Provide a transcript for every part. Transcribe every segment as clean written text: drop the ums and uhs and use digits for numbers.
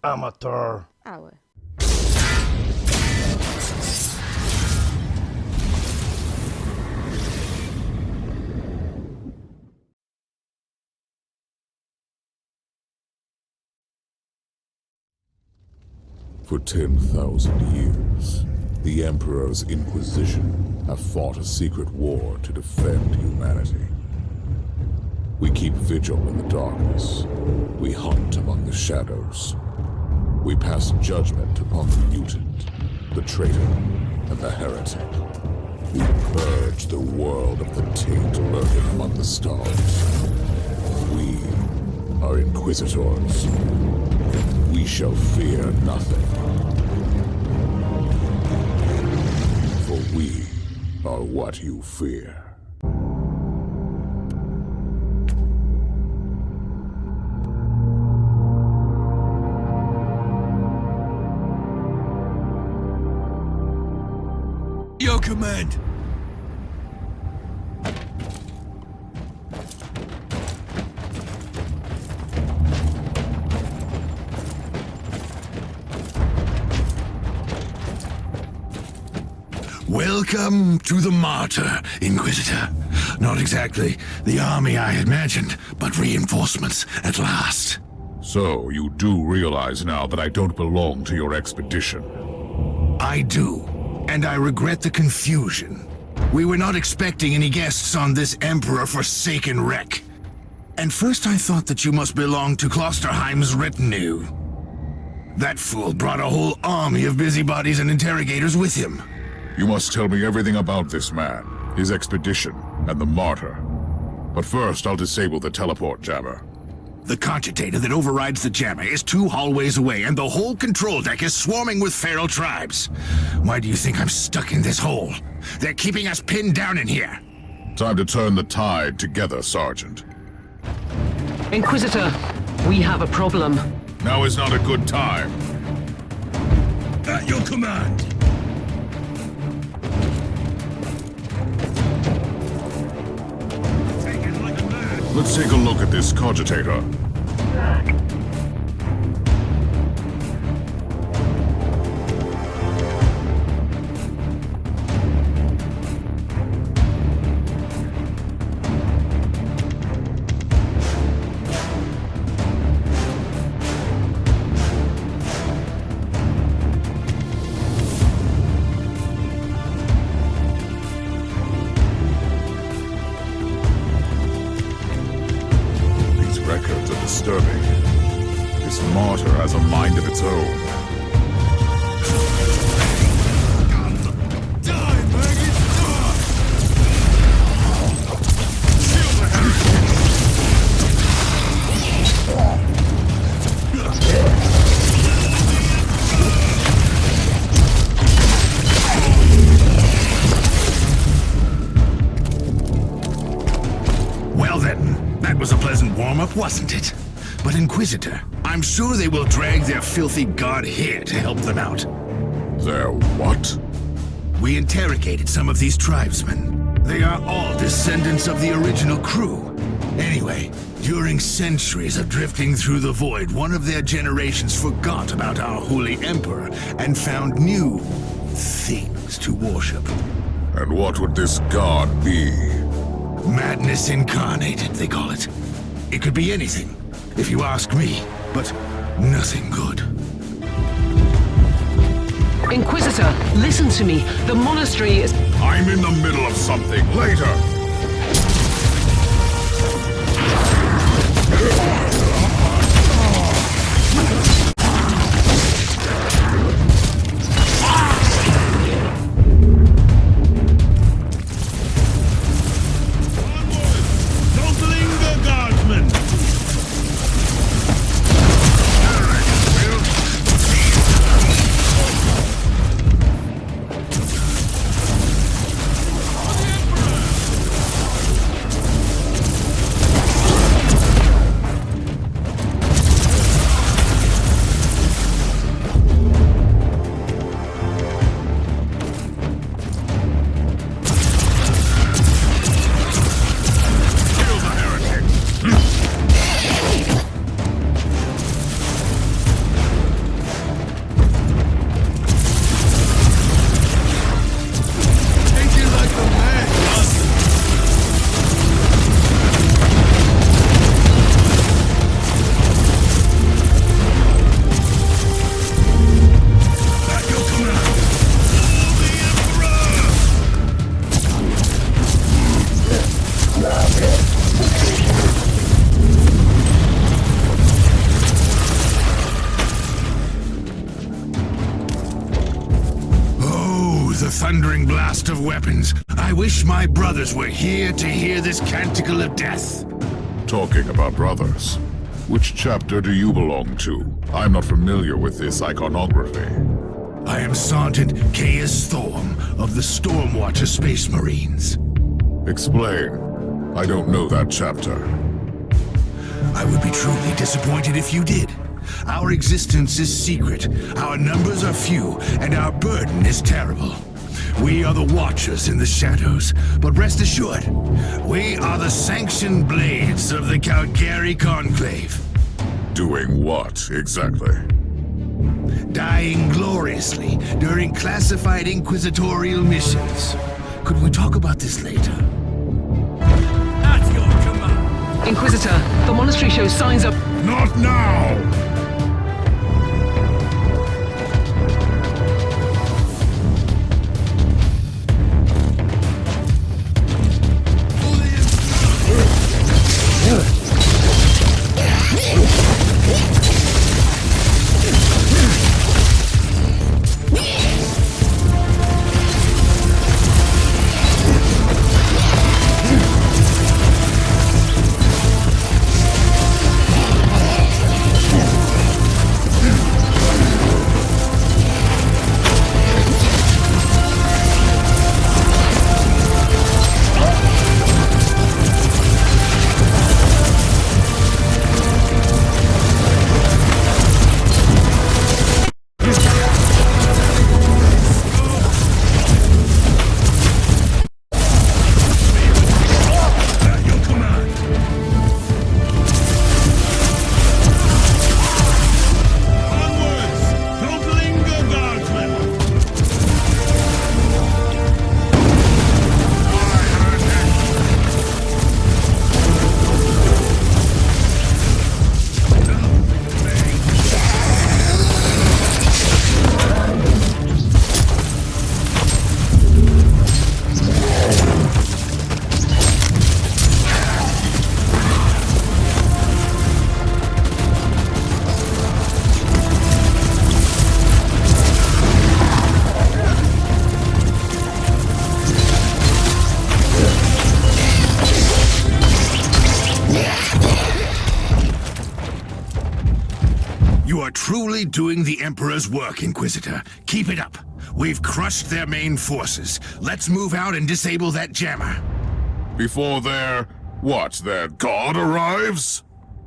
Amateur. Hour. For 10,000 years, the Emperor's Inquisition have fought a secret war to defend humanity. We keep vigil in the darkness. We hunt among the shadows. We pass judgment upon the mutant, the traitor, and the heretic. We purge the world of the taint lurking among the stars. We are Inquisitors. We shall fear nothing. For we are what you fear. Your command! Welcome to the Martyr, Inquisitor. Not exactly the army I imagined, but reinforcements at last. So, you do realize now that I don't belong to your expedition? I do, and I regret the confusion. We were not expecting any guests on this Emperor-forsaken wreck. And first I thought that you must belong to Klosterheim's retinue. That fool brought a whole army of busybodies and interrogators with him. You must tell me everything about this man, his expedition, and the Martyr. But first, I'll disable the teleport jammer. The cogitator that overrides the jammer is 2 hallways away, and the whole control deck is swarming with feral tribes. Why do you think I'm stuck in this hole? They're keeping us pinned down in here. Time to turn the tide together, Sergeant. Inquisitor, we have a problem. Now is not a good time. At your command! Let's take a look at this cogitator. Records are disturbing. This Martyr has a mind of its own. Die, maggot! Well then, that was a pleasant warm-up, wasn't it? But Inquisitor, I'm sure they will drag their filthy god here to help them out. Their what? We interrogated some of these tribesmen. They are all descendants of the original crew. Anyway, during centuries of drifting through the void, one of their generations forgot about our holy emperor and found new things to worship. And what would this god be? Madness Incarnated, they call it. It could be anything, if you ask me, but nothing good. Inquisitor, listen to me. The monastery is... I'm in the middle of something. Later! the thundering blast of weapons. I wish my brothers were here to hear this canticle of death. Talking about brothers, which chapter do you belong to? I'm not familiar with this iconography. I am Sergeant Caius Thorm of the Stormwatcher Space Marines. Explain. I don't know that chapter. I would be truly disappointed if you did. Our existence is secret, our numbers are few, and our burden is terrible. We are the Watchers in the shadows, but rest assured, we are the sanctioned blades of the Calgary Conclave. Doing what, exactly? Dying gloriously during classified inquisitorial missions. Could we talk about this later? At your command. Inquisitor, the monastery shows signs of... Not now! Truly doing the Emperor's work, Inquisitor. Keep it up. We've crushed their main forces. Let's move out and disable that jammer. Before their god arrives?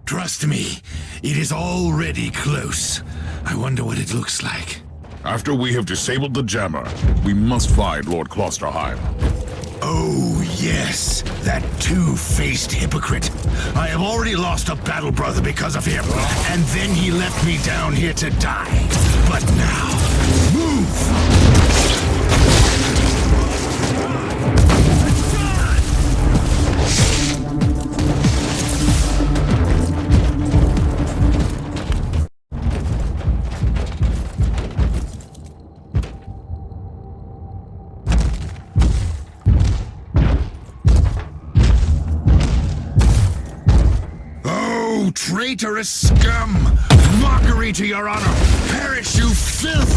Trust me, it is already close. I wonder what it looks like. After we have disabled the jammer, we must find Lord Klosterheim. Oh, yes, that two-faced hypocrite. I have already lost a battle brother because of him, and then he left me down here to die. But now, move! Traitorous scum! Mockery to your honor! Perish, you filth!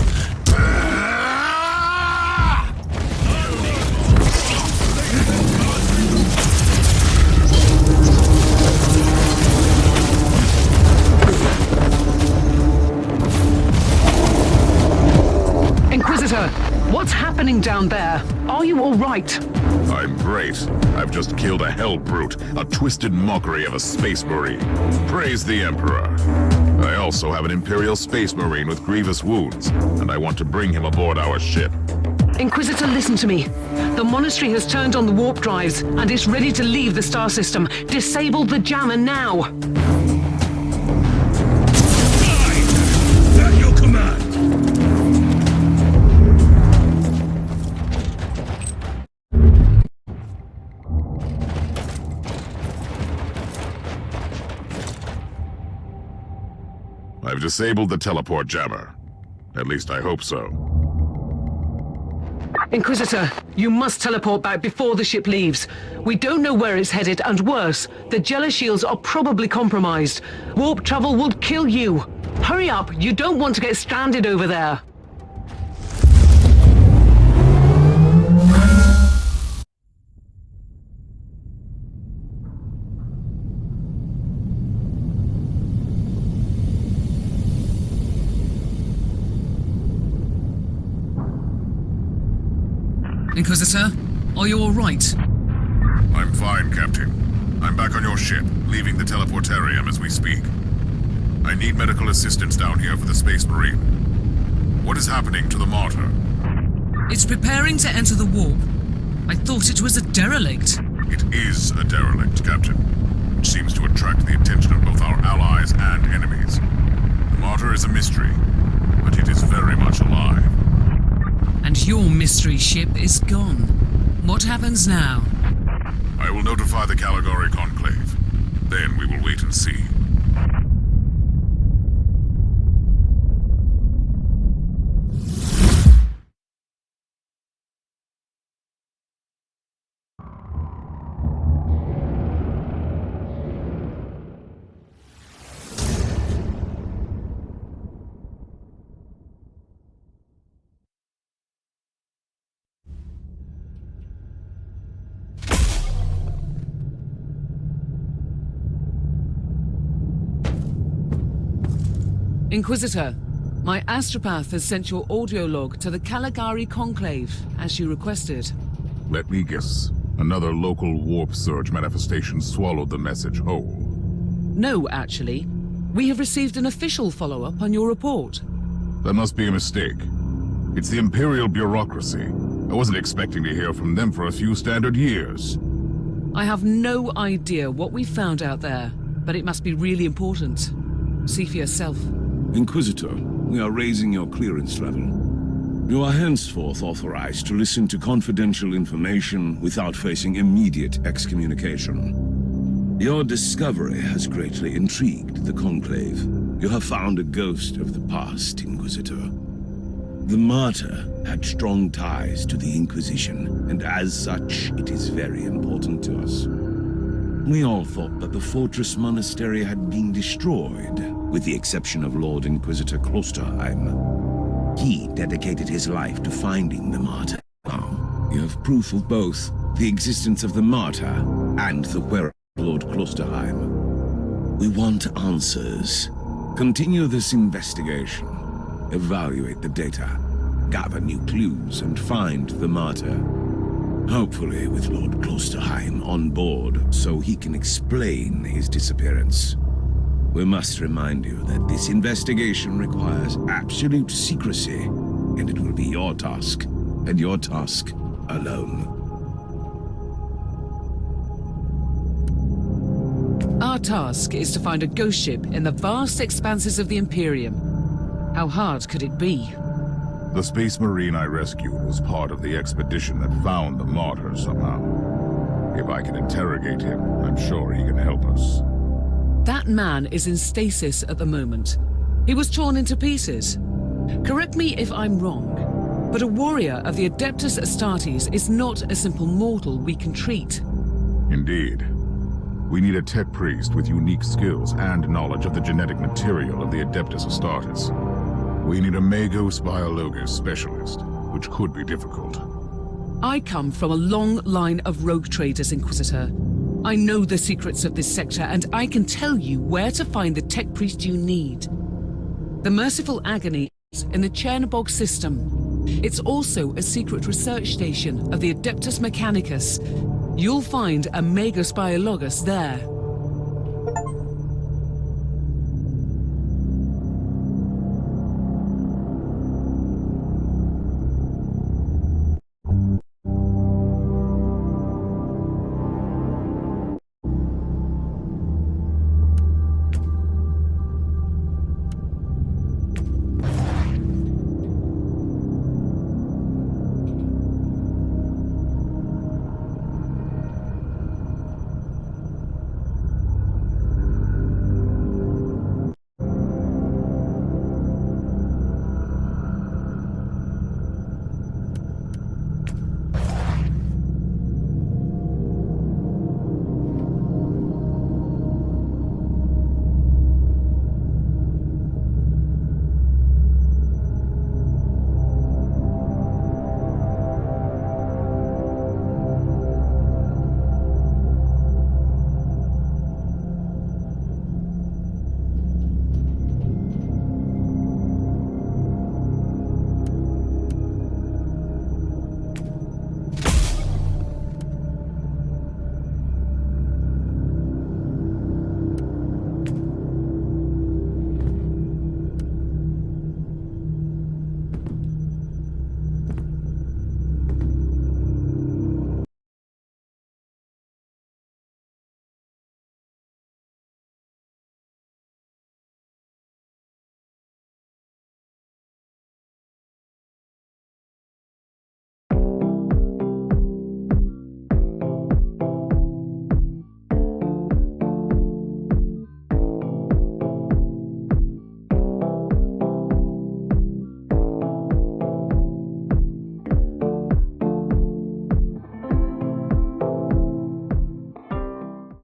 Inquisitor, what's happening down there? Are you all right? I'm great. I've just killed a hell brute, a twisted mockery of a space marine. Praise the Emperor. I also have an Imperial space marine with grievous wounds, and I want to bring him aboard our ship. Inquisitor, listen to me. The monastery has turned on the warp drives and is ready to leave the star system. Disable the jammer now. At your command. I've disabled the teleport jammer. At least I hope so. Inquisitor, you must teleport back before the ship leaves. We don't know where it's headed, and worse, the Jella shields are probably compromised. Warp travel would kill you. Hurry up, you don't want to get stranded over there. Inquisitor, are you all right? I'm fine, Captain. I'm back on your ship, leaving the teleportarium as we speak. I need medical assistance down here for the Space Marine. What is happening to the Martyr? It's preparing to enter the warp. I thought it was a derelict. It is a derelict, Captain, which seems to attract the attention of both our allies and enemies. The Martyr is a mystery, but it is very much alive. And your mystery ship is gone. What happens now? I will notify the Caligari Conclave. Then we will wait and see. Inquisitor, my astropath has sent your audio log to the Caligari Conclave, as you requested. Let me guess. Another local warp surge manifestation swallowed the message whole. No, actually. We have received an official follow-up on your report. That must be a mistake. It's the Imperial bureaucracy. I wasn't expecting to hear from them for a few standard years. I have no idea what we found out there, but it must be really important. See for yourself. Inquisitor, we are raising your clearance level. You are henceforth authorized to listen to confidential information without facing immediate excommunication. Your discovery has greatly intrigued the Conclave. You have found a ghost of the past, Inquisitor. The Martyr had strong ties to the Inquisition, and as such, it is very important to us. We all thought that the Fortress Monastery had been destroyed, with the exception of Lord Inquisitor Klosterheim. He dedicated his life to finding the Martyr. Now, you have proof of both the existence of the Martyr and the whereabouts of Lord Klosterheim. We want answers. Continue this investigation. Evaluate the data, gather new clues, and find the Martyr. Hopefully with Lord Klosterheim on board, so he can explain his disappearance. We must remind you that this investigation requires absolute secrecy, and it will be your task, and your task alone. Our task is to find a ghost ship in the vast expanses of the Imperium. How hard could it be? The Space Marine I rescued was part of the expedition that found the Martyr somehow. If I can interrogate him, I'm sure he can help us. That man is in stasis at the moment. He was torn into pieces. Correct me if I'm wrong, but a warrior of the Adeptus Astartes is not a simple mortal we can treat. Indeed. We need a tech priest with unique skills and knowledge of the genetic material of the Adeptus Astartes. We need a Magos Biologos specialist, which could be difficult. I come from a long line of rogue traders, Inquisitor. I know the secrets of this sector, and I can tell you where to find the tech priest you need. The Merciful Agony is in the Chernobog system. It's also a secret research station of the Adeptus Mechanicus. You'll find a Magos Biologos there.